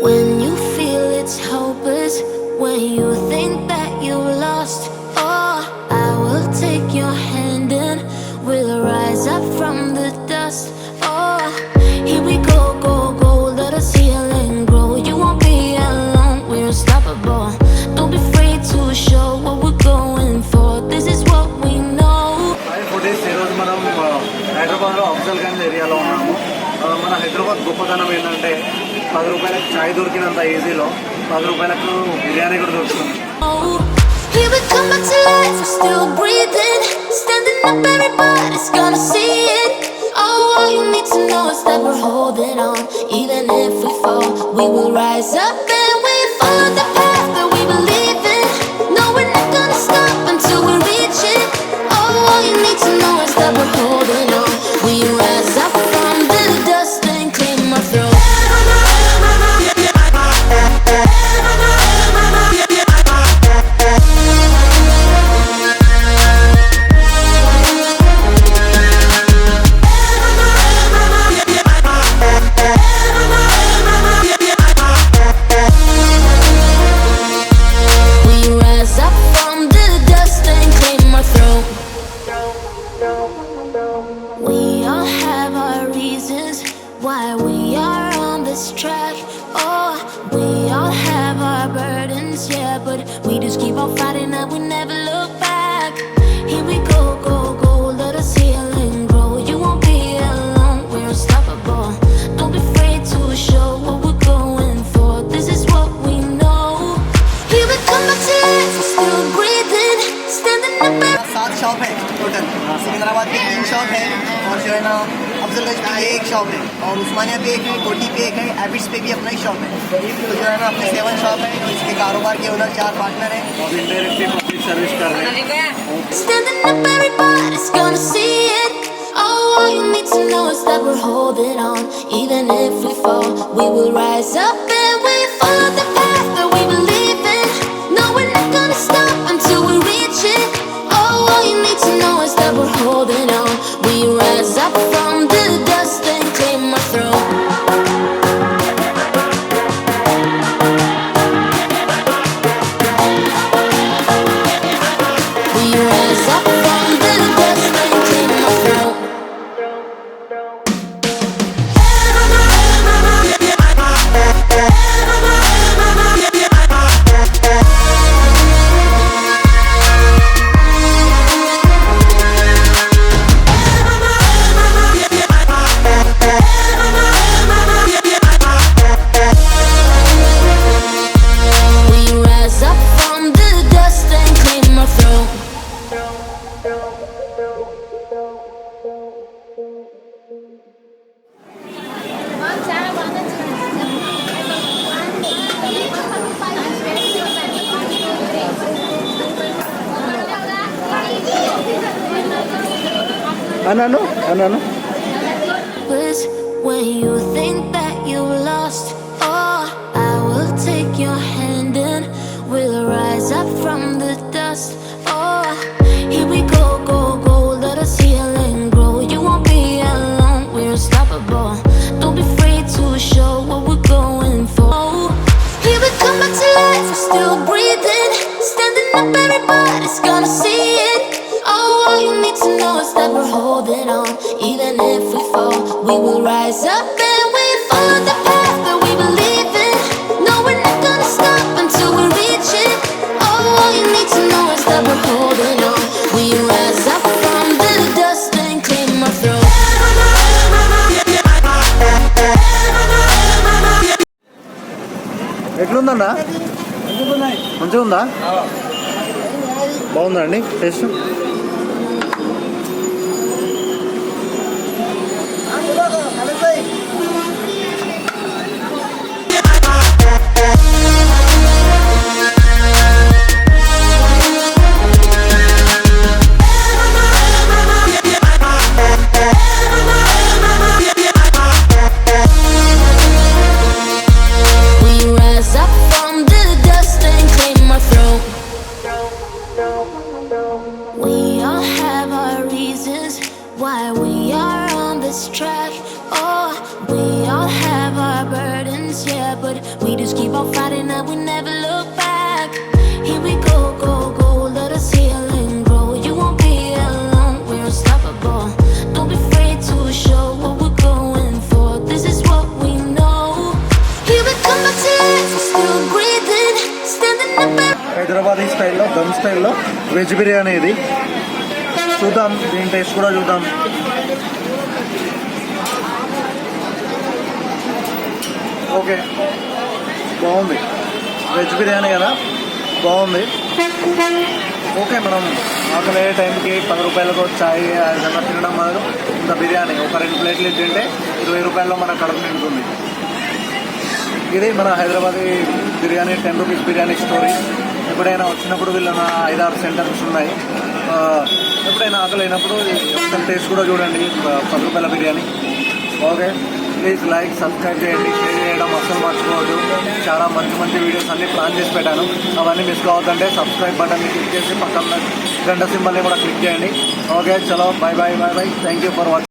When you feel it's hopeless, when you think that you lost, oh, I will take your hand and we'll rise up from the dust. Oh, here we go, go, go, let us heal and grow. You won't be alone, we're unstoppable. Don't be afraid to show what we're going for. This is what we know. Hi, for this, మనం హైదరాబాద్లో అఫ్జల్గంజ్ ఏరియాలో ఉన్నాము. మన హైదరాబాద్ గొప్పతనం ఏంటంటే 10 రూపాయలకు చాయ్ దొరికినంత ఈజీలో 10 రూపాయలకు బిర్యానీ కూడా దొరుకుతుంది. Here we come back to life, we're still breathing, standing up, everybody's gonna see it. Oh, all you need to know is that we're holding on. Even if we fall, we will rise up and we follow the path that we believe in. No, we're not gonna stop until we reach it. Oh, all you need to know is that we're holding on. We rise up from the dust and clean my throat. Why we are on this track. Oh, we all have our burdens, yeah, but we just keep on fighting and we never look back. Here we go, go, go, let us heal and grow. You won't be alone, we're unstoppable. Don't be afraid to show what we're going for. This is what we know. Here we come back to life, we're still breathing, standing up. 7 shop है total. Secunderabad पे 3 shop है और जो है ना अफजलगंज पे एक shop है और उस्मानिया पे एक है, कोटी पे एक है, एबिट्स पे भी अपना ही शॉप है। तो जो है ना अपने 7 शॉप है। इसके कारोबार के ओनर 4 पार्टनर हैं और इनडायरेक्टली पब्लिक सर्विस कर रहे हैं. Standing up, everybody's gonna see it. Oh, all you need to know is that we're holding on. Even if we fall, we will rise up and we follow the path that we believe in. No, we're not gonna stop until we reach it. Oh, all you need to know is that we're holding on. We rise up from the dust and clear my throat. We rise up from the dust and clear my throat. We rise up from the dust and clear my throat. అన్నాను When you think that you lost, oh, I will take your hand and we'll rise up from the dust. Oh, here we go, go, go, let us heal and grow. You won't be alone, we're unstoppable. Don't be afraid to show what we're going for. Oh, here we come back to life, we're still breathing, standing up, everybody's gonna see it. Oh, all you need to know is that we're holding on. Even if we fall, we will rise up and we follow the path that we believe in. No, we're not gonna stop until we reach it. Oh, all you need to know is that we're holding on. We rise up from the dust and clear my throat. ఎట్లుందన్నా? మంచిగా ఉందా? బాగుందా అండి taste? We rise up from the dust and clear my throat. We yeah, but we just keep on fighting and we never look back. Here we go, go, go, let us heal and grow. You won't be alone, we're unstoppable. Don't be afraid to show what we're going for. This is what we know. Here we come back to life, we're still breathing, standing up. Hyderabadi స్టైల్లో దమ్ స్టైల్లో veg biryani ఇది. చూద్దాం దీని taste కూడా చూద్దాం. Okay, బాగుంది. Veg biryani కదా, బాగుంది. ఓకే, మనం ఆకలి అయ్యే టైంకి 10 రూపాయలకు చాయ్ ఏదైనా తినడం బదులు ఇంత బిర్యానీ ఒక 2 ప్లేట్లు తింటే 20 రూపాయల్లో మన కడుపు నిండుతుంది. ఇది మన హైదరాబాదీ బిర్యానీ 10 రూపీస్ బిర్యానీ స్టోరీ. ఎప్పుడైనా వచ్చినప్పుడు వీళ్ళ 5-6 సెంటర్స్ ఉన్నాయి. ఎప్పుడైనా ఆకలి అయినప్పుడు ఒకసారి టేస్ట్ కూడా చూడండి 10 రూపాయల biryani. Okay, please like, subscribe చేయండి, షేర్ చేయడం అస్సలు మర్చిపోవద్దు. చాలా మంచి మంచి వీడియోస్ అన్నీ ప్లాన్ చేసి పెట్టాను. అవన్నీ మిస్ కావద్దంటే సబ్స్క్రైబ్ బటన్ని క్లిక్ చేసి పక్కన గంట సింబల్ని కూడా క్లిక్ చేయండి. ఓకే, చలో, bye bye bye bye. Thank you for watching.